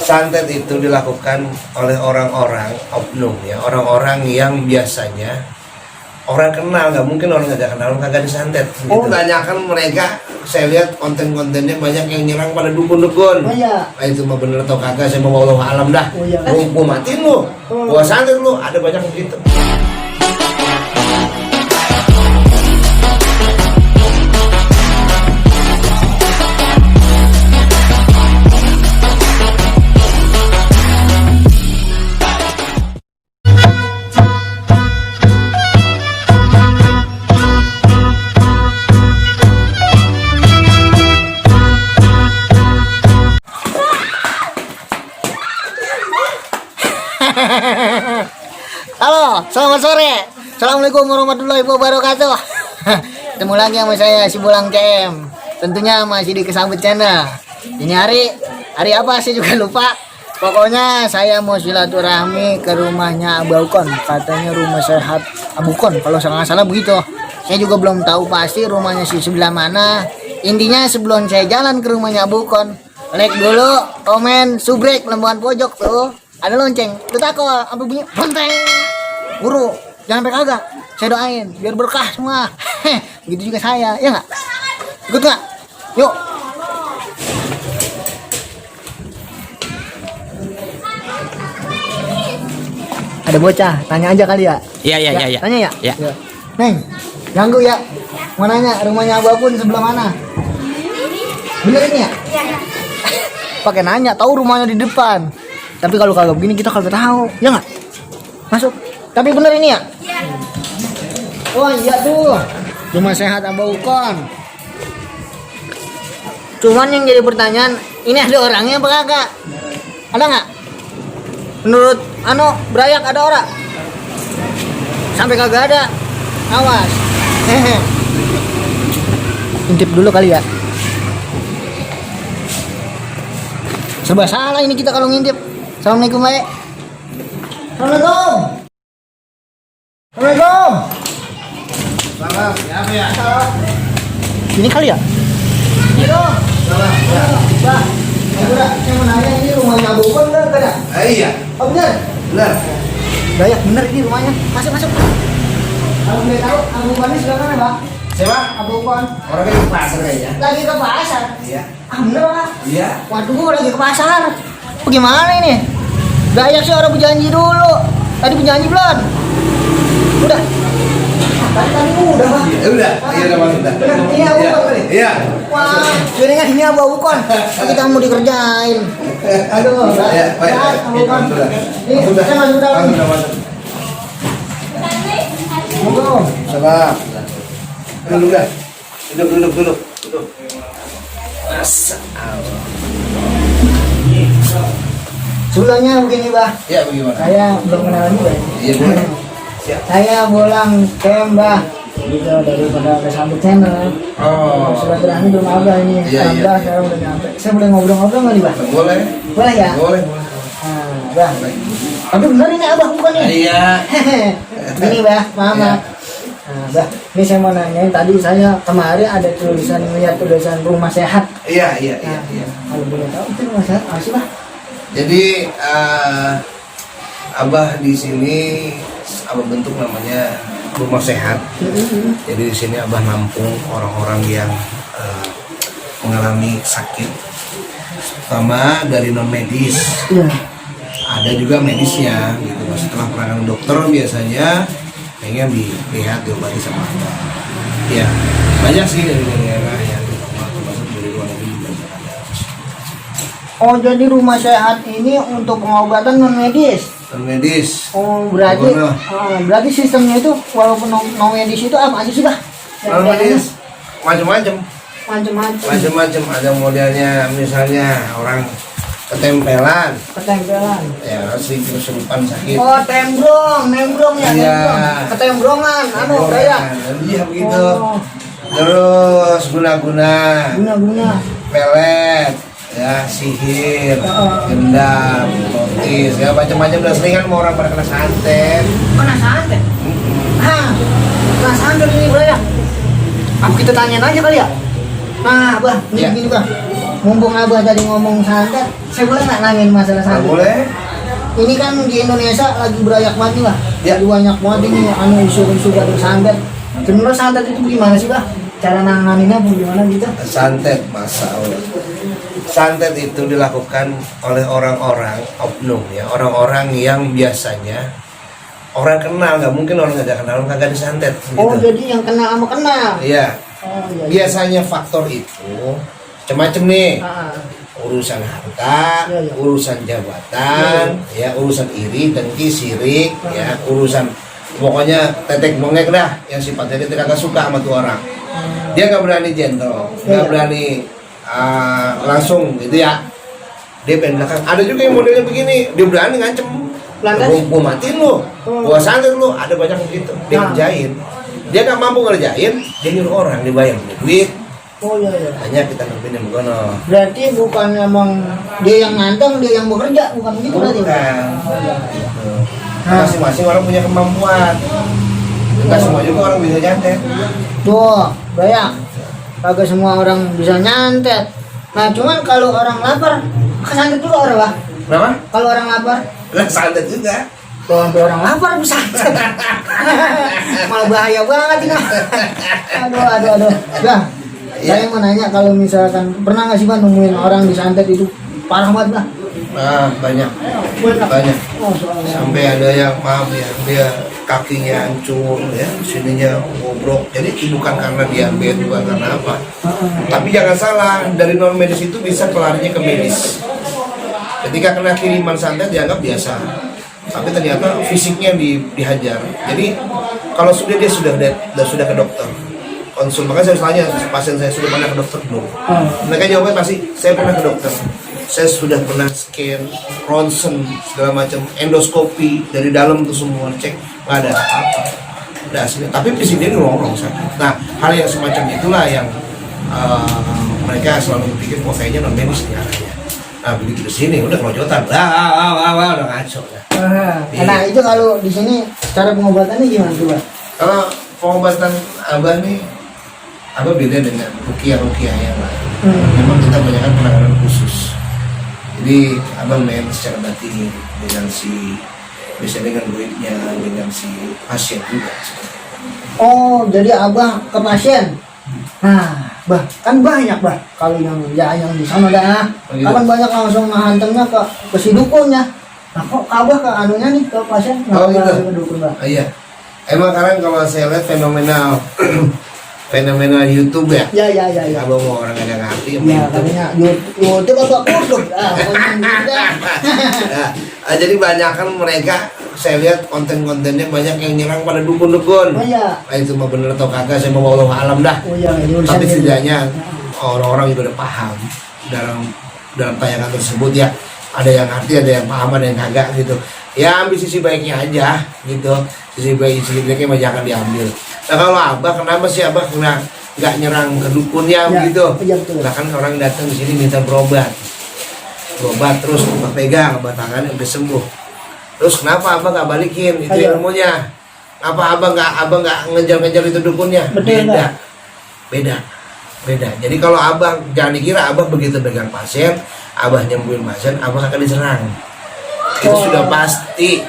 Santet itu dilakukan oleh orang-orang oknum ya, orang-orang yang biasanya orang kenal, nggak mungkin orang nggak kenal kagak disantet. Oh. Kebanyakan mereka saya lihat konten-kontennya banyak yang nyerang pada dukun-dukun. Oh iya. Nah, itu mah bener atau kagak saya mau Allah alam dah. Oh iya. Gua matiin lu, gua santet lu, ada banyak begitu. Halo, selamat sore. Assalamualaikum warahmatullahi wabarakatuh. Ketemu lagi sama saya si Bulang CM. Tentunya masih di Kesambet Channel. Ini hari apa saya juga lupa. Pokoknya saya mau silaturahmi ke rumahnya Abukon. Katanya rumah sehat Abukon, kalau nggak salah begitu. Saya juga belum tahu pasti rumahnya si sebelah mana. Intinya sebelum saya jalan ke rumahnya Abukon, like dulu, komen, subrek, lembaran pojok tuh. Ada lonceng, tuh takut, sampai bunyi bonteng. Guru, jangan sampai kagak. Saya doain biar berkah semua. Begitu juga saya, ya nggak? Ikut nggak? Yuk. Ada bocah, tanya aja kali ya. Iya. Tanya ya. Ya. Neng, ganggu ya. Mau nanya rumahnya Abu Apun sebelah mana? Bener ini ya? Iya. Pakai nanya, tahu rumahnya di depan. Tapi kalau kagak begini kita kagak tahu, ya nggak? Masuk. Tapi bener ini ya? Iya. Oh iya tuh, rumah sehat Abukon. Cuman yang jadi pertanyaan, ini ada orangnya apa kagak? Ada nggak? Menurut Brayak ada orang? Sampai kagak ada, awas. Intip dulu kali ya. Serba salah ini kita kalau ngintip. Assalamualaikum, Mbak. Assalamualaikum. Assalamualaikum. Salam, siapa ya? Ini kali ya? Ini dong. Salam. Bah, saya mau nanya ini rumahnya Abukon bener gak ada? Iya, Oh bener? benar. Banyak bener ini rumahnya. Masuk. Kalau boleh tahu, Abukon ini sebelah mana, Pak? Siapa? Abukon. Orangnya di pasar kayaknya. Lagi ke pasar. Iya. Ah bener, Pak? Iya. Waduh, lagi ke pasar. Bagaimana ini? Dayak sih orang berjanji dulu. Tadi berjanji belum? Udah. Tadi udah, Pak. Ya udah, iya udah masuk dah. Bener, ini Abukon kali? Iya. Wah, jaringan ini Abukon. Kita mau dikerjain. Aduh, Ya, baik. Abukon. Sudah. Ini saya masuk dalam. Masuk. Monggo. Salam. Duduk dah. Duduk. Masa Allah. Sebelumnya begini, Bah. Ya bagaimana? Saya belum kenalan juga. Iya boleh. Siap. Saya Bulang CM, Bah. Gitu daripada Kesambet Channel. Oh. Silaturahmi belum ada ini. Iya. Alhamdulillah sekarang udah nyampe. Saya boleh ngobrol-ngobrol nggak nih, Bah? Boleh. Boleh ya? Boleh. Nah, Bah. Tapi benar ini Abah bukan ya? Iya. Ini, Bah, maaf. Iya. Nah, Bah, ini saya mau nanyain tadi saya kemarin ada melihat tulisan rumah sehat. Iya. Nah, kalau boleh tahu itu rumah sehat apa sih, Bah? Jadi Abah di sini Abah bentuk namanya rumah sehat. Jadi di sini Abah nampung orang-orang yang mengalami sakit, pertama dari non medis, Iya. ada juga medisnya gitu. Setelah penanganan dokter biasanya pengen dilihat diobati sama Abah. Ya banyak sih dari daerah yang termasuk dari luar negeri juga ada. Oh, jadi rumah sehat ini untuk pengobatan non medis. Non medis. Oh, berarti Bagaimana? berarti sistemnya itu walaupun non medis itu apa aja sih, Bah? Non medis macam-macam. Macam-macam. Ada modelnya, misalnya orang ketempelan, Ketempelan. ya sering kesurupan sakit. Oh, nembrong ya. Iya. Nembrong. Ketembrongan, kayak. Iya begitu. Oh. Terus guna-guna, Guna-guna. pelet, ya sihir, gendam, notis, ya macam-macam. Udah sering kan mau orang pada kena santet. Kena santet. Kena santet ini, Bro ya. Apa kita tanyain aja kali ya? Nah, Bah, ini Iya. begini, Bah. mumpung abah tadi ngomong santet, saya boleh nggak nanyain masalah Nggak santet? boleh. Ini kan di Indonesia lagi berayak banget nih, Bah. Ya. Lagi banyak banget ini isu-isu dari santet. Sebenarnya santet itu gimana sih, Bah? Cara nanganinnya pun gimana gitu? Santet, Masya Allah. Santet itu dilakukan oleh orang-orang oknum ya, orang-orang yang biasanya orang kenal, nggak mungkin orang nggak kenal orang kagak disantet Oh, gitu. jadi yang kenal sama kenal. Iya. Oh, iya. Biasanya faktor itu macam-macam nih. Ah, Urusan harta, Iya, iya. urusan jabatan, ya urusan iri, dengki, sirik, ya urusan pokoknya tetek mongek dah yang sifatnya dia tidak suka sama tuh orang. Dia nggak berani gentle, nggak Iya. berani langsung gitu ya. Dia pengen belakang. Ada juga yang modelnya begini, dia berani ngancem. Lantas? Gua matiin lu, gua santet lu. Ada banyak begitu. Dia Nah. ngerjain. Dia nggak mampu ngerjain, dia nyuruh orang dibayar duit. Oh iya iya. Hanya kita nempelin yang begono. Berarti bukan emang dia yang ngantong, dia yang bekerja, bukan gitu berarti. Bukan. Oh, iya. Gitu. Nah. Masing-masing orang punya kemampuan. Enggak semua juga orang bisa nyantet. Tuh, banyak. Kagak semua orang bisa nyantet. Nah, cuman kalau orang lapar, kesantet juga orang, Bah. Kenapa? Kalau orang lapar, Lah santet juga. kalau sampai orang lapar bisa. Malah bahaya banget ini. Aduh. Bah, saya mau nanya kalau misalkan pernah nggak sih, Bah, nemuin orang disantet itu parah banget, Bah? Nah, banyak. Oh, soalnya. Sampai ada yang maaf ya, dia kakinya hancur ya, sininya bobrok. Jadi itu bukan karena diabetes, bukan karena apa. Tapi jangan salah, dari non medis itu bisa kelarinya ke medis. Ketika kena kiriman santet dianggap biasa, tapi ternyata fisiknya dihajar. Jadi kalau dia sudah ke dokter konsul, makanya saya tanya pasien saya sudah pernah ke dokter belum? Mereka jawabnya pasti saya pernah ke dokter. Saya sudah pernah scan, ronsen, segala macam, endoskopi dari dalam tuh semua cek, nggak ada apa-apa. Udah asli. Tapi fisik dia ngerongrong sakit. Nah, hal yang semacam itulah yang mereka selalu berpikir, oh kayaknya non medis nih arahnya. Nah, begitu di sini udah kerojotan, udah ngaco. Nah, itu kalau di sini cara pengobatannya gimana tuh, Bah? Kalau pengobatan abah nih, abah beda dengan rukiah yang lain. Memang kita banyak penanganan khusus. Jadi abang main secara batin dengan biasanya dengan muridnya, dengan si pasien juga. Oh, jadi Abah ke pasien. Nah, Bah, kan banyak, Bah. Kalau yang di sana dah. Oh, gitu. Kapan banyak langsung ngehantamnya ke si dukunnya. Nah, kok Abah ke anunya nih ke pasien? Oh, Nggak gitu. ke dukun, Bah. Iya. Emang sekarang kalau saya lihat fenomenal YouTube ya. Ya. Abang mau orang yang nggak ngerti sama Ya, YouTube. katanya YouTube apa kuduk? Pokoknya gitu dah. Jadi banyak kan mereka, saya lihat konten-kontennya banyak yang nyerang pada dukun-dukun. Oh iya. Nah, itu mah bener atau kagak saya mau Allah alam dah. Oh iya, ini urusan Tapi dia. setidaknya orang-orang juga udah paham dalam tayangan tersebut ya. Ada yang ngerti, ada yang paham, ada yang kagak gitu. Ya ambil sisi baiknya aja gitu. Sisi baiknya mah jangan diambil. Nah kalau abah kenapa sih abah kena nggak nyerang ke dukunnya Ya, begitu? iya, betul. Nah kan orang datang di sini minta berobat terus abah pegang, abah tangan udah sembuh. Terus kenapa abah nggak balikin itu Iya. ilmunya? Apa abah nggak ngejar-ngejar itu dukunnya? Betul, Beda. Jadi kalau abah jangan dikira abah begitu pegang pasien, abah nyembuhin pasien, abah akan diserang. Itu Oh. sudah pasti.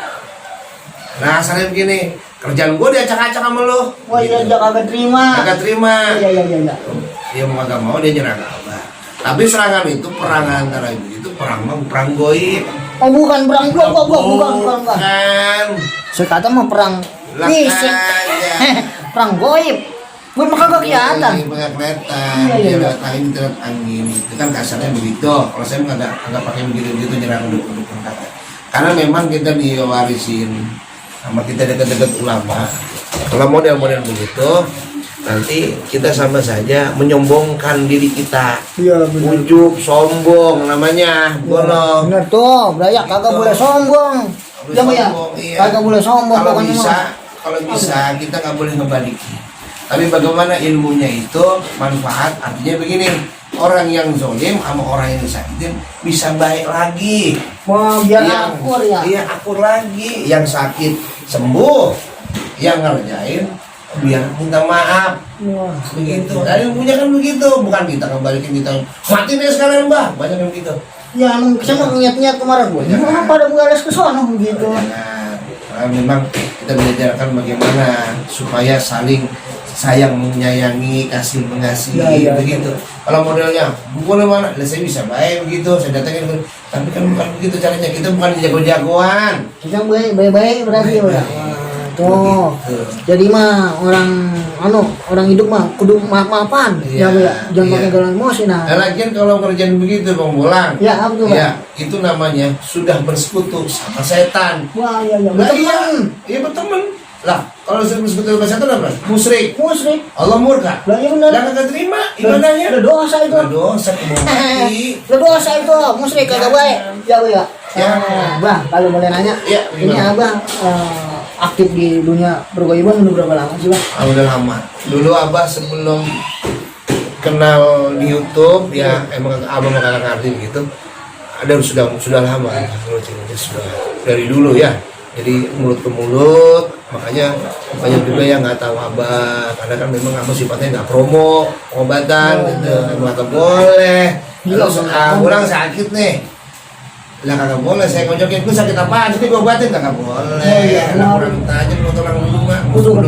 Nah, asalnya begini, kerjaan gue diacak-acak sama lo. Oh iya, dia kagak terima. Kagak terima. Iya. Dia mau kagak mau dia nyerang abah. Tapi serangan itu perang antara itu perang goib. Oh bukan perang bukan. Kan. Saya kata mau perang Lah fisik. aja. Perang goib. Gue mah kagak kelihatan. Enggak kelihatan. Iya. Dia lewat angin, lewat angin. Itu kan kasarnya begitu. Kalau saya nggak pakai begitu nyerang dukun kata. Karena memang kita diwarisin sama kita dekat-dekat ulama. Kalau model-model begitu, nanti kita sama saja menyombongkan diri kita. Iya benar. Ujub, sombong namanya. Bono. Benar tuh, Belayak kagak boleh sombong. Iya Mbak ya? Iya. Kagak boleh sombong Kalau pokoknya bisa, mah. kalau bisa kita nggak boleh ngebaliki. Tapi bagaimana ilmunya itu manfaat? Artinya begini, orang yang zolim sama orang yang disakitin bisa baik lagi. Wah, biar akur ya. Iya akur lagi. Yang sakit sembuh, yang ngerjain biar minta maaf. Wah. Begitu. Ada yang punya kan begitu, bukan kita kembalikan kita mati deh sekarang Mbah, banyak yang begitu. Ya emang saya mau niat-niat kemarin gue. Jangan pada begalas ke sana begitu. Jangan. Karena memang kita belajarkan bagaimana supaya saling sayang menyayangi, kasih mengasihi, begitu. Kalau modelnya bukan mana, saya bisa baik begitu, saya datangin, tapi kan bukan begitu caranya. Kita bukan jago-jagoan. Kita baik-baik berarti udah. Tuh, jadi mah orang hidup mah kudu maaf-maafan. Ya, jangan pakai galang emosi nah. Lagian kalau kerjaan begitu Bang Bolang. Ya, apa tuh, Bang? Ya, itu namanya sudah bersekutu sama setan. Wah, iya. Iya berteman. Lah, kalau sudah bersekutu sama setan apa? Musyrik. Allah murka. Lah iya benar. Lah kagak terima ibadahnya. Udah dosa itu. Udah dosa kebongkari. Udah dosa itu, musyrik kagak baik. Ya, Bu ya. Ya. Bang, kalau boleh nanya. Ya, ini Abang aktif di dunia bergoiban udah berapa lama sih Bang? Udah lama. Dulu Abah sebelum kenal di YouTube ya emang Abah bakal ngerti gitu. Ada sudah lama sudah dari dulu ya. Jadi mulut ke mulut, makanya banyak juga yang nggak tahu Abah karena kan memang Abah sifatnya nggak promo obatan gitu, emang nggak boleh. Terus orang sakit nih. Lah kagak boleh saya ngojokin, gue sakit apaan? Tapi gue obatin kagak boleh. Orang tanya mau tolong rumah, kudu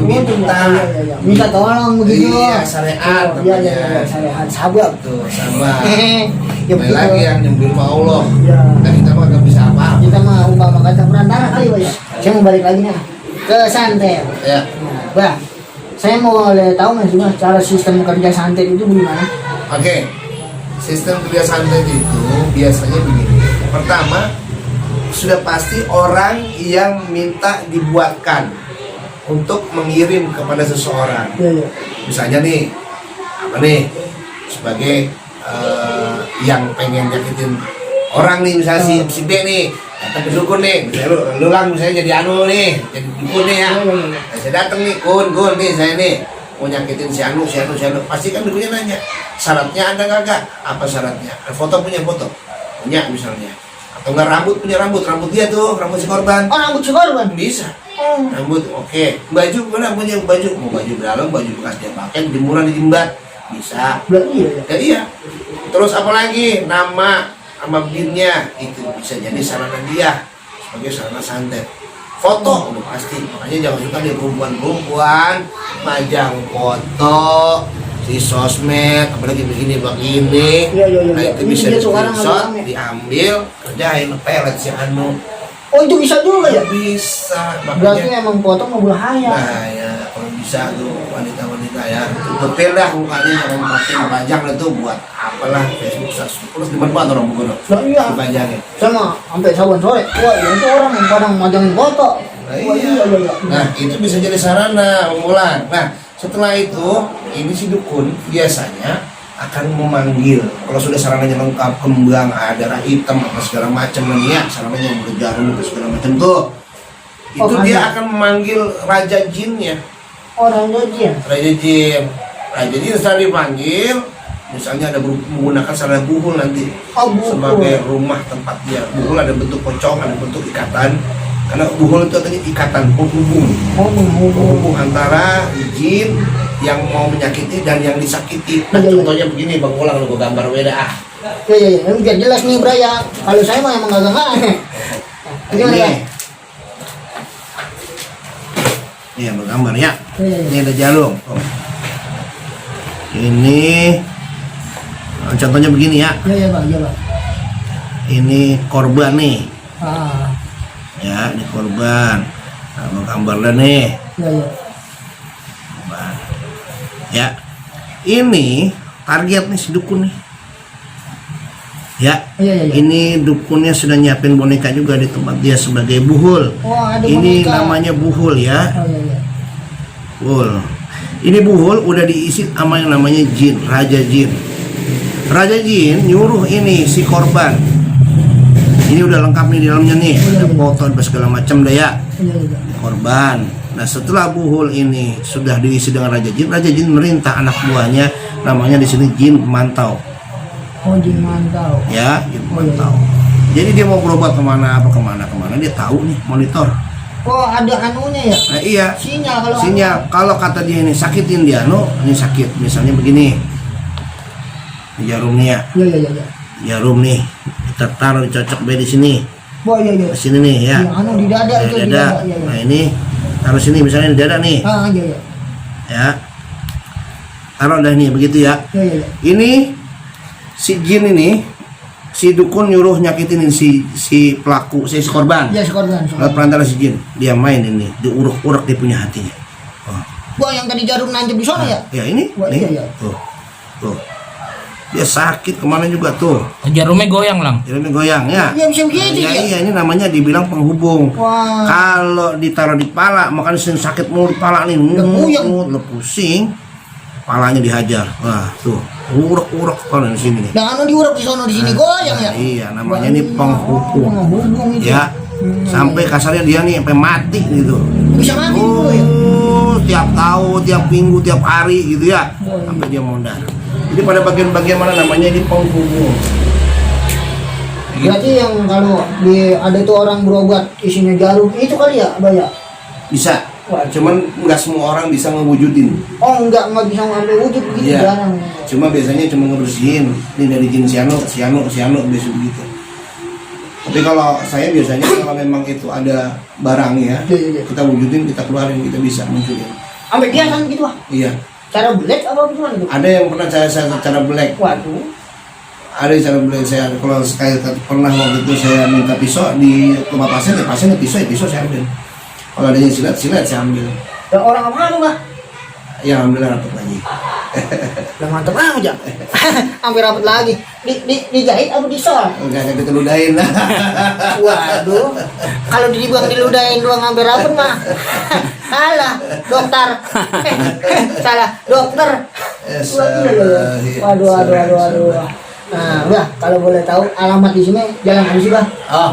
minta tolong begitu. Iya, syariat namanya. Syariat sabar. Tuh, sabar. Ya lagi yang nyembil sama Allah. Ya. Dan kita mah gak bisa apa. Kita mah umpama kata perantara kali Pak ya. Saya mau balik lagi nih ke santet. Ya. Bang, saya mau tahu nggak sih Bang cara sistem kerja santet itu bagaimana? Oke. Sistem kerja santet itu biasanya begini. Pertama, sudah pasti orang yang minta dibuatkan untuk mengirim kepada seseorang. Iya. Misalnya nih, apa nih, sebagai yang pengen nyakitin orang nih, misalnya si B nih, datang ke dukun nih, misalnya lu lang misalnya jadi jadi dukun nih ya. Nah, saya datang nih, kun nih saya nih mau nyakitin si anu, pasti kan dukunnya nanya, syaratnya ada kagak? Apa syaratnya? Foto punya misalnya, atau enggak rambut dia tuh, rambut si korban. Oh, rambut si korban bisa. Rambut oke. Baju mana punya baju? Mau baju dalam, baju bekas dia pakai, jemuran di jembat bisa. Iya. Terus apa lagi? Nama sama binnya itu bisa jadi sarana dia sebagai sarana santet. Foto udah pasti, makanya jangan suka dia perempuan majang foto di sosmed, apalagi begini. Nah itu bisa di screenshot, diambil, kerjain pelet si anu. Oh itu bisa juga ya? Bisa. Berarti emang foto mau berbahaya. Nah ya kalau bisa tuh wanita ya tutupin dah mukanya, jangan pakai pajang itu buat apalah Facebook terus dimanfaat orang bukan? Nah, iya. Dipajangin. Sama sampai saban sore. Wah itu orang yang kadang majangin foto. Nah, iya. Nah itu bisa jadi sarana unggulan. Nah setelah itu ini si dukun biasanya akan memanggil kalau sudah sarananya lengkap, kembang, ada darah hitam apa segala macam ya, sarananya mulut jarum apa segala macam tuh. Itu dia akan memanggil raja jinnya. Oh raja jin setelah dipanggil, misalnya ada menggunakan sarana buhul nanti sebagai rumah tempat dia. Buhul ada bentuk pocong, ada bentuk ikatan. Karena buhul itu artinya ikatan, penghubung antara jin yang mau menyakiti dan yang disakiti. Nah, contohnya begini, Bang Ulang, lu gambar beda Iya, biar jelas nih Braya. Kalau saya mah emang agak gimana ya? Ini yang bergambar ya. Ini ada jarum. Ini contohnya begini ya. Iya Bang. Ini korban nih. Ah. Ya, ini korban. Nah, gambarnya nih. Iya. Ya, ini target nih si dukun nih. Ya, ini dukunnya sudah nyiapin boneka juga di tempat dia sebagai buhul. Ada ini boneka. Namanya buhul ya. Iya. Buhul. Ini buhul udah diisi sama yang namanya jin, raja jin. Raja jin nyuruh ini si korban. Ini udah lengkap nih di dalamnya nih, ada foto dan segala macam deh ya. Korban. Nah setelah buhul ini sudah diisi dengan raja jin merintah anak buahnya, namanya di sini jin pemantau. Oh jin pemantau. Ya, jin pemantau. Jadi dia mau berobat kemana dia tahu nih, monitor. Oh, ada anunya ya? Nah iya, Sinyal kalau sinyal. Kalau kata dia ini sakitin dia, no, ini sakit. Misalnya begini, ini jarum nih ya, Iya, iya, iya. jarum nih, kita taruh dicocok di sini, Oh, iya, iya. ke sini nih ya. Yang anu di dada Nah, itu di dada. dada. Iya, iya. Nah ini taruh sini, misalnya di dada nih, Ah, iya, iya. ya. Taruh dah nih begitu ya. Iya, iya, iya. Ini si jin ini, si dukun nyuruh nyakitin ini, si pelaku, si korban. Iya, sekorban. Lewat perantara si jin, dia main ini, diuruk-uruk dia punya hatinya. Oh. Wah, yang tadi jarum nancep di sana ya? Ya ini, Wah, nih, iya, iya. tuh, dia sakit kemana juga tuh, Jarumnya goyang lang. jarumnya goyang ya. Iya, bisa begitu Ya, ya? iya, ini namanya dibilang penghubung. Wah. Kalau ditaruh di pala, makanya sering sakit mulu di pala nih, puyeng. lo pusing, palanya dihajar. Wah, tuh, urek-urek kalau di sini nih. Nah, anu diurap di sana di sini goyang ya? Iya, namanya ini penghubung. Penghubung itu. Ya, sampai kasarnya dia nih sampai mati gitu. Bisa mati dulu ya? Oh, tiap tahun, tiap minggu, tiap hari gitu ya, sampai dia mondar. Jadi pada bagian-bagian mana namanya ini penghubung. Berarti yang kalau ada tuh orang berobat isinya jarum itu kali ya, Abah ya? Bisa, Wah. cuman nggak semua orang bisa ngewujudin. Oh, enggak bisa ngambil wujud begitu Iya. jarang. Cuma biasanya cuma ngebersihin. Ini dari jin siano biasa begitu. Tapi kalau saya biasanya kalau memang itu ada barangnya, Iya, iya, iya. kita wujudin, kita keluarin, kita bisa munculin. Sampai kiasan gitu, Wah. Iya. Cara black apa gimana tuh? Ada yang pernah saya cara black. Waduh. Ada yang cara black saya. Kalau saya pernah waktu itu saya minta pisau di rumah pasien, ya pasiennya pisau saya ambil. Kalau ada yang silat saya ambil. Dan orang apa tuh, Mbak? Ya alhamdulillah dapat lagi. Udah mantep aja. Hampir rapat lagi. Dijahit apa disol? Enggak ada keludahin lah. Waduh. Kalau dibilang diludahin doang hampir rapat mah. Salah, dokter. Salah, dokter. Waduh. Nah, udah kalau boleh tahu alamat di sini jalan apa sih, Bang? Oh,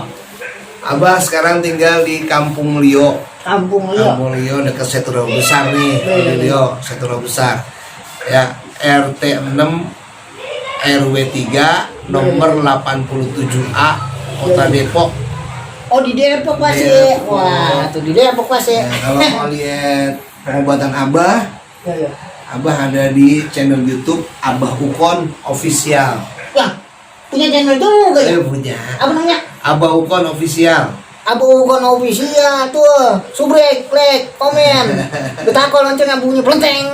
Abah sekarang tinggal di Kampung Lio. Kampung Lio. Kampung Lio dekat Seturo Besar nih. Iya. Lio, Seturo Besar. Ya, RT 6 RW 3 nomor 87A Kota Depok. Oh, di Depok masih. Depok. Wah, tuh di Depok masih. Ya, kalau mau lihat pengobatan Abah, Ya, ya. Abah ada di channel YouTube Abah Ukon Official. Wah, punya channel juga ya? Punya. Apa namanya? Abah Ukon Official. Abu bukan ofisial tuh, subrek, like, komen, betakol loncengnya bunyi pelenteng.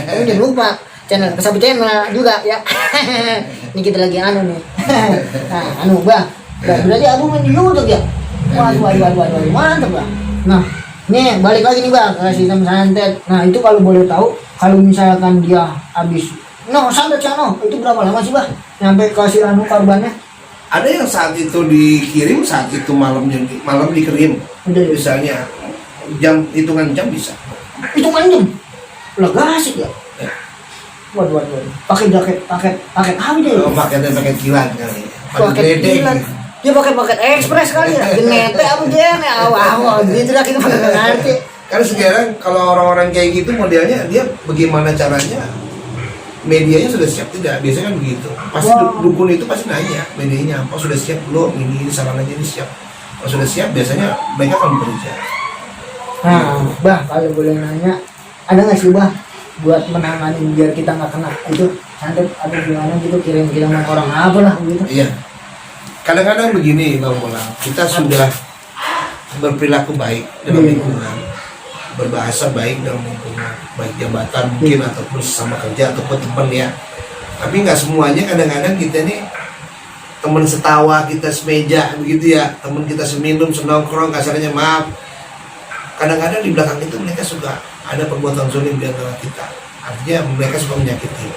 Tapi jangan lupa channel Kesabu channel juga ya. Ini kita lagi anu nih. Nah, anu Bang, berarti Abu main di YouTube ya. Waduh, mantap Bang. Nah, nih balik lagi nih Bang ke sistem santet. Nah itu kalau boleh tahu, kalau misalkan dia habis, santet itu berapa lama sih Bang? Sampai kasih anu korbannya? Ada yang saat itu dikirim, saat itu malam dikirim. Udah, ya. Misalnya hitungan jam bisa. Itu jam. Lah gasik ya. Ya. Waduh. Pakai paket apa deh? Oh, pakai kilat kali. Paket kilat. Dia pakai ekspres kali ya. Genete apa dia nih? Awal gitu dah kita pakai ngerti. Karena sekarang kalau orang-orang kayak gitu modelnya dia bagaimana caranya medianya sudah siap tidak? Biasanya kan begitu. Pasti dukun itu pasti nanya medianya apa, sudah siap belum, ini sarananya ini siap. Kalau sudah siap biasanya mereka akan bekerja. Nah, Bah, kalau boleh nanya, ada nggak sih Bah buat menangani biar kita nggak kena itu santet atau gimana gitu, kirim-kiriman orang apa lah gitu? Iya. Kadang-kadang begini Bang Bolang, kita sudah berperilaku baik dalam lingkungan, berbahasa baik dalam lingkungan, baik jabatan mungkin ataupun sesama kerja ataupun teman ya. Tapi nggak semuanya, kadang-kadang kita nih teman setawa kita semeja begitu ya, teman kita seminum senongkrong kasarnya, maaf. Kadang-kadang di belakang itu mereka suka ada perbuatan zalim di antara kita. Artinya mereka suka menyakiti.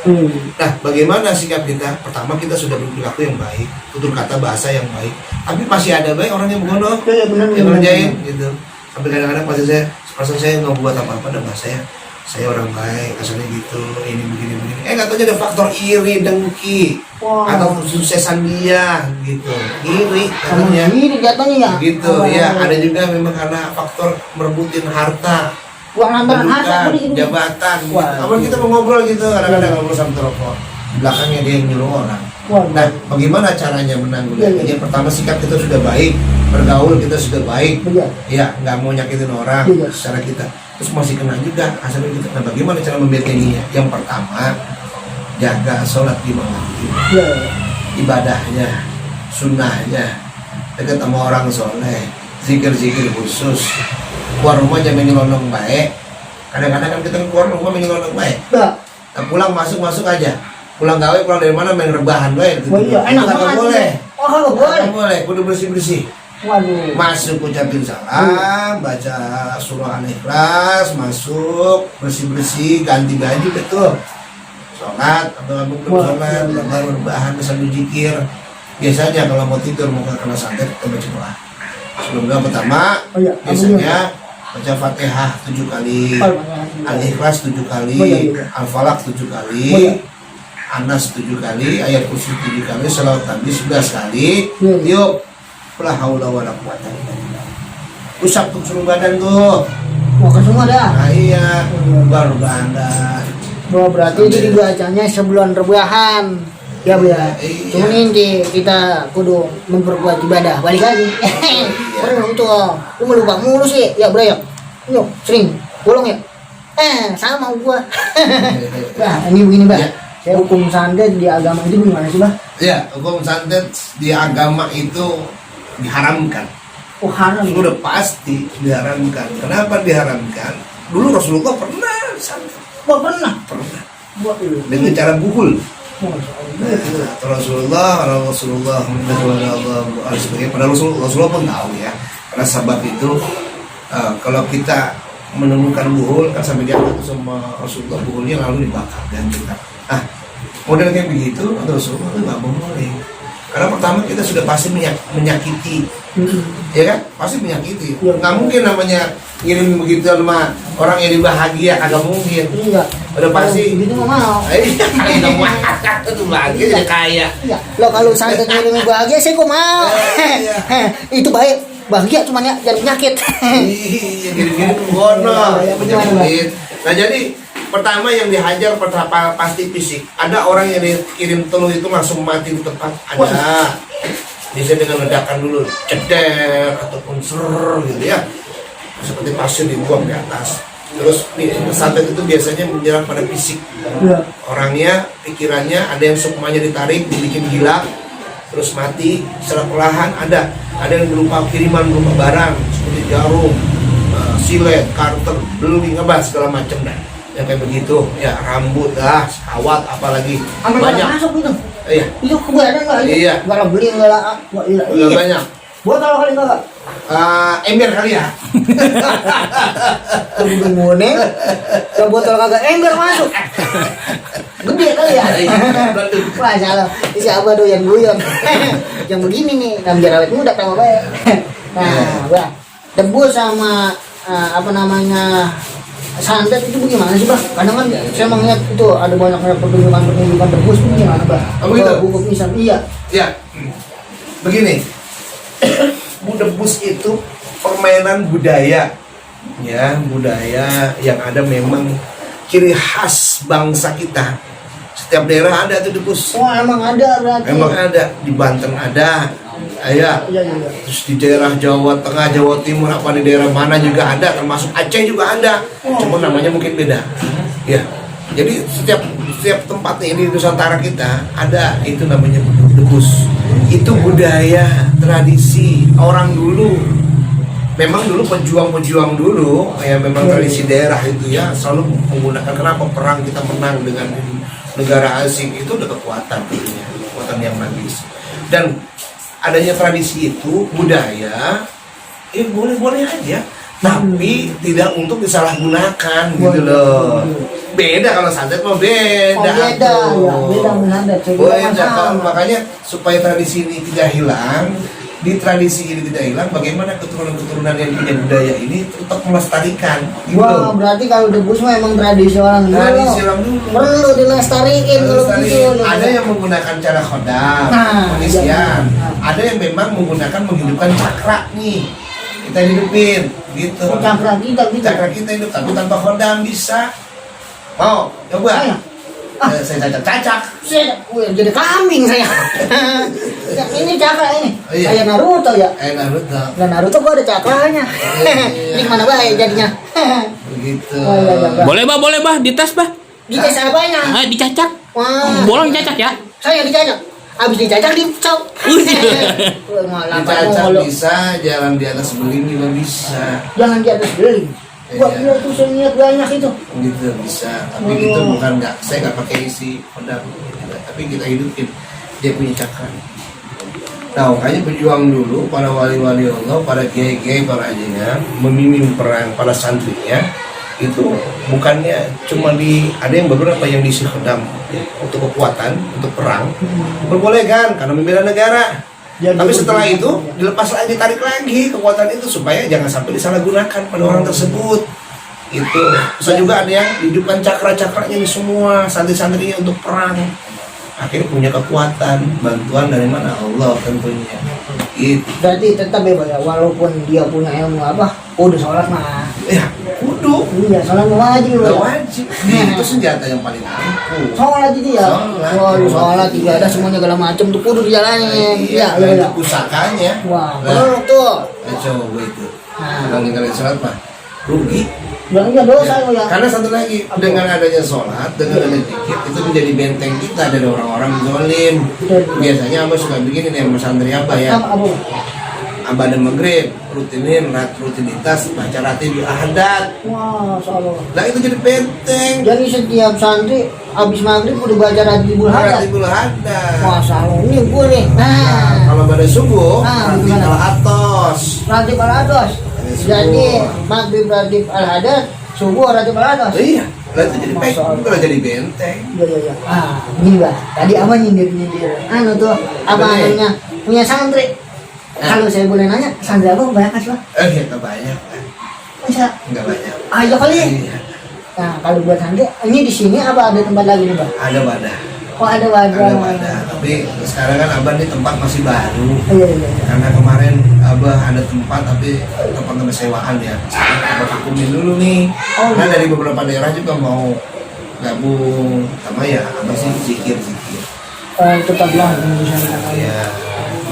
Nah, bagaimana sikap kita? Pertama kita sudah berperilaku yang baik, tutur kata bahasa yang baik. Tapi masih ada baik orang yang mengonok, Iya, benar, yang benar. ngerjain gitu. Sampai kadang-kadang pasti saya nggak buat apa-apa dan saya orang baik, asalnya gitu, ini begini. Nggak tahu ada faktor iri, dengki, Wah. atau kesuksesan dia gitu, iri Sama katanya. ini jatuhnya ya? Gitu ya, ada juga memang karena faktor merebutin harta, Uang lambaran harta kedudukan, gitu. jabatan. Wah. Apa kita mau ngobrol gitu, kadang-kadang ngobrol sama telepon, belakangnya dia yang nyuruh orang. Wah. Nah, bagaimana caranya menanggulangi? Iya. Yang pertama sikap kita sudah baik, bergaul kita sudah baik, Iya. ya nggak mau nyakitin orang Iya. secara kita, terus masih kena juga asalnya kita. Nah, bagaimana cara membentenginya? Yang pertama, jaga sholat lima waktu, Iya. ibadahnya, sunnahnya, dekat sama orang soleh, zikir-zikir khusus, keluar rumah jangan nyelonong baik. Kadang-kadang kan kita keluar rumah nyelonong baik, Enggak. nah, pulang masuk aja, pulang gawe, pulang dari mana main rebahan baik gitu. Oh iya, enak Nggak banget. boleh, Oh, nggak boleh. nggak boleh, kudu bersih-bersih. Waduh. Masuk ucapin salam, baca surah Al-Ikhlas, masuk bersih-bersih, ganti baju betul, sholat atau belum sholat, baru rebahan sambil zikir. Biasanya kalau mau tidur mau kena santet kita baca doa. Sebelum doa pertama, Oh iya, biasanya baca Fatihah 7 kali, Al-Ikhlas 7 kali, Oh iya. Al-Falaq 7 kali, Oh iya. Anas 7 kali, ayat kursi 7 kali, salawat Nabi 11 kali. Iya. Yuk, la haula wala quwata illa billah. Usap tuh seluruh badan tuh. Mau ke semua dah. Nah iya, baru anda. Oh, berarti itu dibacanya sebelum rebahan. Ya Bu ya. Iya. Cuman inti kita kudu memperkuat ibadah. Balik lagi. Perlu itu. Lu melupa mulu sih. Ya Bro ya. Yuk, sering bolong ya. Sama gua. Nah, ini begini, Mbak. Ya. Saya hukum santet di agama itu gimana sih, Mbak? Ya, hukum santet di agama itu diharamkan. Oh, haram. Sudah pasti diharamkan. Kenapa diharamkan? Dulu Rasulullah pernah santet. Gua pernah. Pernah. Buat itu. Dengan cara buhul. Masya Allah. Rasulullah sebagai pada Rasulullah pun tahu ya, karena sebab itu kalau kita menemukan buhul kan sampai dia sama Rasulullah, buhulnya lalu dibakar dan kita model kayak begitu Rasulullah itu nggak boleh, karena pertama kita sudah pasti menyakiti, ya kan, pasti menyakiti. Nggak mungkin namanya ngirim begitu sama orang yang bahagia, agak mungkin. Iya. Udah pasti. Gitu mah mau. Iya, itu bahagia jadi kaya. Iya. Lo kalau santet ngirim bahagia saya kok mau. Iya. Itu baik. Bahagia cuman ya jadi penyakit. Iya, gini-gini bono. Iya. Nah, jadi pertama yang dihajar pertama pasti fisik. Ada orang yang dikirim telur itu langsung mati di tempat. Ada. Bisa dengan ledakan dulu, ceder ataupun ser gitu ya. Seperti pasir dibuang di atas. Terus santet itu biasanya menyerang pada fisik. Iya. Orangnya, pikirannya, ada yang sukmanya ditarik, dibikin gila, terus mati secara perlahan. Ada yang berupa kiriman, berupa barang seperti jarum, silet, karter, beli, ngebas segala macam dah. Yang kayak begitu, ya rambut dah, kawat, apalagi banyak. Masuk itu. Iya, Itu keberadaan nggak? Iya. Nggak beli nggak lah. udah banyak. Buat kalau kali nggak. Ember kali ya. Tunggu mone. Kalau botol kagak ember masuk. Gede kali ya. Wah salah. Siapa tuh yang guyon? Yang begini nih, namanya awet muda tambah baik. Nah, Bang. Debus sama apa namanya santet itu bagaimana sih, Bang? Kadang kan saya melihat itu ada banyak pertunjukan debus itu gimana, Bang? Oh, gitu? Buku misal iya. Ya, begini. Debus itu permainan budaya, ya, budaya yang ada memang ciri khas bangsa kita. Setiap daerah ada tuh debus. Oh, emang ada berarti. Memang ada, di Banten ada, ya. Iya. Terus di daerah Jawa Tengah, Jawa Timur, apa di daerah mana juga ada, termasuk Aceh juga ada. Cuma namanya mungkin beda. Ya. Jadi setiap tempat ini di Nusantara kita ada itu namanya debus. Itu budaya, tradisi orang dulu. Memang dulu pejuang-pejuang dulu, ya memang tradisi daerah itu ya selalu menggunakan. Kenapa perang kita menang dengan negara asing itu udah kekuatan, kekuatan yang magis. Dan adanya tradisi itu budaya, boleh-boleh aja, tapi tidak untuk disalahgunakan gitu loh. Beda kalau santet mah beda. Beda ya, beda menandat. Makanya supaya tradisi ini tidak hilang, di tradisi ini tidak hilang, bagaimana keturunan-keturunan yang punya budaya ini tetap melestarikan. Gitu. Wah, berarti kalau debus mah emang tradisi orang dulu. Tradisi orang dulu. Perlu dilestarikan kalau gitu. Ada yang menggunakan cara khodam, pengisian. Iya. Ada yang memang menggunakan menghidupkan cakra nih. Kita hidupin, gitu. Cakra kita gitu. Cakra kita hidup, tapi tanpa khodam bisa. Mau coba? Ayo. Saya cacak-cacak. Jadi kambing saya. Ini cakra ini. Oh, iya. Kayak Naruto ya. Naruto. Dan Naruto gua ada cakranya. Ini mana baik jadinya. Begitu. Oh, iya. Boleh bah, dites bah. Dites apanya? Dicacak. Wah. Bolong dicacak ya. Saya dicacak. Abis dicacak dicok. Dicacak bisa, jalan di atas beling juga bisa. Jangan di atas beling. Gua kira tuh saya niat banyak itu. Gitu bisa, tapi gitu bukan saya nggak pakai isi pedang, tapi kita hidupin dia punya cakra. Nah, makanya berjuang dulu para wali-wali Allah, para kiai-kiai, para ajinya memimpin perang para santrinya itu bukannya cuma ada yang beberapa yang diisi pedang untuk kekuatan, untuk perang, diperbolehkan karena membela negara. Tapi setelah itu dilepas lagi, tarik lagi kekuatan itu supaya jangan sampai disalahgunakan pada orang tersebut. Itu bisa juga ada yang hidupkan cakra-cakranya ini semua santri-santrinya untuk perang. Akhirnya punya kekuatan, bantuan dari mana? Allah tentunya. Itu. Berarti tetap ya, walaupun dia punya ilmu apa, udah sholat mah. Ya, kudu. Iya, sholat wajib. Udah wajib. Itu senjata yang paling ampuh. Sholat itu ya. Sholat ibadah semuanya segala macam tuh kudu dijalanin. Iya, itu pusakanya. Wah, benar tuh. Coba itu. Kalau ninggalin sholat mah rugi. Ya iya dosa ya. Karena satu lagi, dengan adanya sholat, dengan adanya zikir, itu menjadi benteng kita dari orang-orang zalim. Biasanya Abah suka bikin ini yang santri apa ya? Abah dan maghrib rutinitas baca ratib adat. Wah, salah. Nah itu jadi benteng. Jadi setiap santri habis maghrib udah baca ratibul hadat. Ratibul hadat. Wah, salah. Ini gue nih. Kalau pada subuh, ratib al-atos. Ratib al-atos. Jadi maghrib ratib al-hadat, subuh ratib al-atos. Iya. Lah itu jadi benteng, itu jadi benteng. Iya. Ini Mbak. Tadi apa nyindir. Anu tuh, apa anunya punya santri. Kalau saya boleh nanya, santri apa banyak sih, Pak? Nggak banyak. Masa? Nggak banyak. Ayo kali. Iya. Nah, kalau buat santri, ini di sini apa ada tempat lagi nih, Pak? Ada wadah. Oh, ada wadah. Ada wadah. Tapi sekarang kan Abah ini tempat masih baru. Iya. Karena kemarin Abah ada tempat tapi tempat sewaan ya. Abah vakumin dulu nih. Karena dari beberapa daerah juga mau gabung sama ya Abah sih zikir. Tetaplah Indonesia. Ya,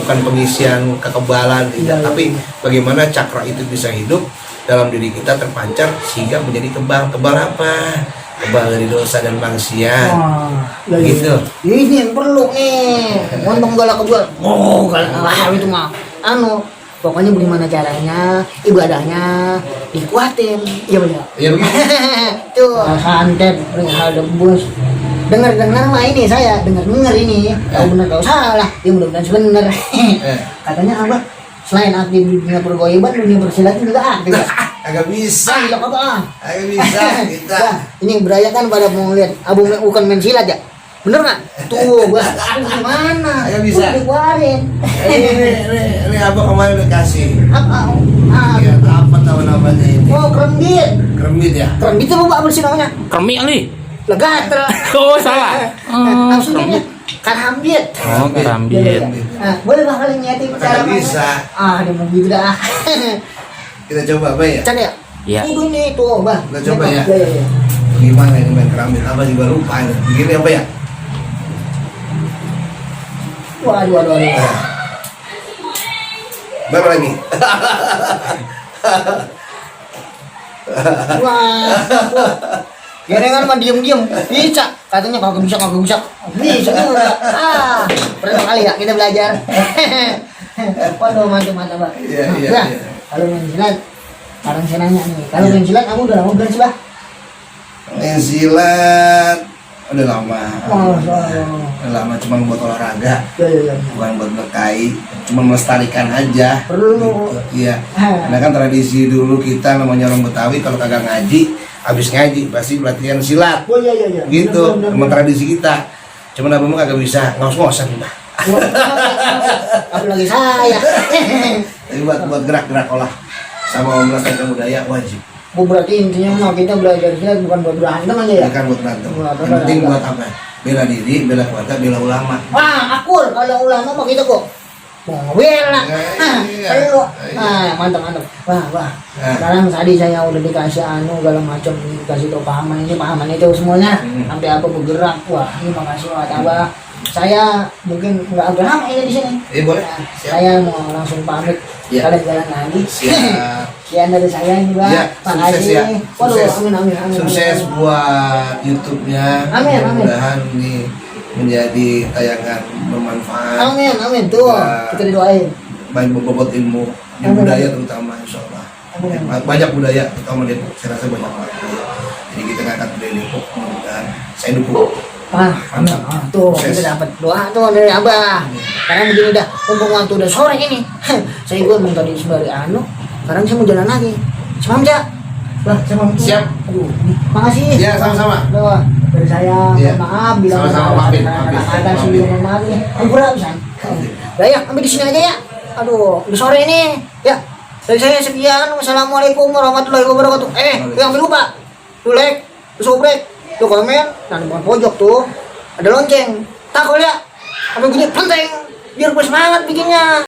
bukan pengisian kekebalan tidak, tapi bagaimana cakra itu bisa hidup dalam diri kita terpancar sehingga menjadi kebal. Kebal apa? Kebal dari dosa dan maksiat. Gitu. Ini yang perlu nih. Ngomong galak kebal. Oh, galak itu mah. Pokoknya bagaimana caranya, ibadahnya dikuatin. Iya benar. Iya begitu. Tuh, santet, hal debus. Dengar mah ini saya dengar ini. Tahu benar tahu salah. Ya mudah-mudahan benar. Katanya Abah selain aktif di dunia pergoiban, dunia persilatan juga aktif. Agak bisa. Agak apa? Agak bisa kita. Nah, ini beraya kan pada mau lihat abang bukan main silat ya? Bener nggak? Tuh, gua gimana? Agak bisa. Dikeluarin. Ini Abah kemarin udah kasih. Apa? Ya, apa tahu namanya ini? Oh, kerembit. Kerembit ya? Kerembit itu apa bersih namanya? Kremi kali. Legater. Oh, salah. Maksudnya karambit. Oh, karambit. Nah, boleh bakal nyiatin cara Agak bisa. dia mau gitu dah. Kita coba Abah ya? Can ya? Iya. Udah nih tuh, Bang. Kita coba ya. Iya. Gimana ini main kerambit? Abah juga lupa ini. Begini apa ya? Waduh. Berapa lagi? Wah. Gerengan mah diem bisa, katanya kagak bisa. Bisa juga. Pertama kali ya kita belajar. Waduh, mantap Bang. Iya. Kalau main silat, sekarang saya nanya nih. Kalau main silat kamu udah lama bulan sih, Bang? Main silat udah lama. Udah lama cuma buat olahraga. Iya. Bukan buat berkai, cuma melestarikan aja. Perlu. Iya. Karena kan tradisi dulu kita namanya orang Betawi kalau kagak ngaji, habis ngaji pasti pelatihan silat. Oh iya. Gitu, memang tradisi kita. Cuman abang kagak bisa ngos-ngosan Mbak. Apalagi saya. Tapi buat gerak-gerak olah sama melestarikan budaya wajib. Berarti intinya kita belajar silat bukan buat berantem aja ya? Bukan buat berantem. Yang penting buat apa? Bela diri, bela keluarga, bela ulama. Wah, akur kalau ulama mah kita kok. mobil lah. Iya. Ayo, mantap. Wah. Sekarang tadi saya udah dikasih segala macam, dikasih tau pahaman itu semuanya, sampai apa bergerak. Wah, ini makasih banget Abah. Saya mungkin nggak agak lama ini di sini. Boleh. Nah, Siap. saya mau langsung pamit. Ya. Kalian jalan lagi. Siap. Sekian dari saya ini, Bang. Ya, sukses ya. Waduh, Sukses. amin. Sukses buat YouTube-nya. Amin. Mudah-mudahan ini menjadi tayangan bermanfaat. Amin. Tuh, Ya. kita didoain. Baik berbobot ilmu di Amin. budaya terutama, insya Allah. Amin. Banyak budaya, terutama Depok. Saya rasa banyak banget budaya. Jadi kita ngangkat budaya Depok. Mudah-mudahan saya dukung. Amin. Tuh, Sukses. kita dapat doa tuh dari Abah. Karena begini dah, mumpung waktu udah sore ini. Saya gue mau tadi sembari sekarang saya mau jalan lagi. Semam, Cak. Lah, semam. Siap. Aduh, makasih. Ya, sama-sama. Tuh, dari saya, Ya. maaf bila Sama-sama, maafin. ada sih maaf ya. Ampura bisa. Udah ya, ambil di sini aja ya. Aduh, udah sore ini. Ya. Dari saya sekian. Wassalamualaikum warahmatullahi wabarakatuh. Jangan lupa. Tuh like, tuh subrek, tuh komen, nah di bawah pojok tuh ada lonceng. Takut ya. Sampai bunyi penting biar gue semangat bikinnya.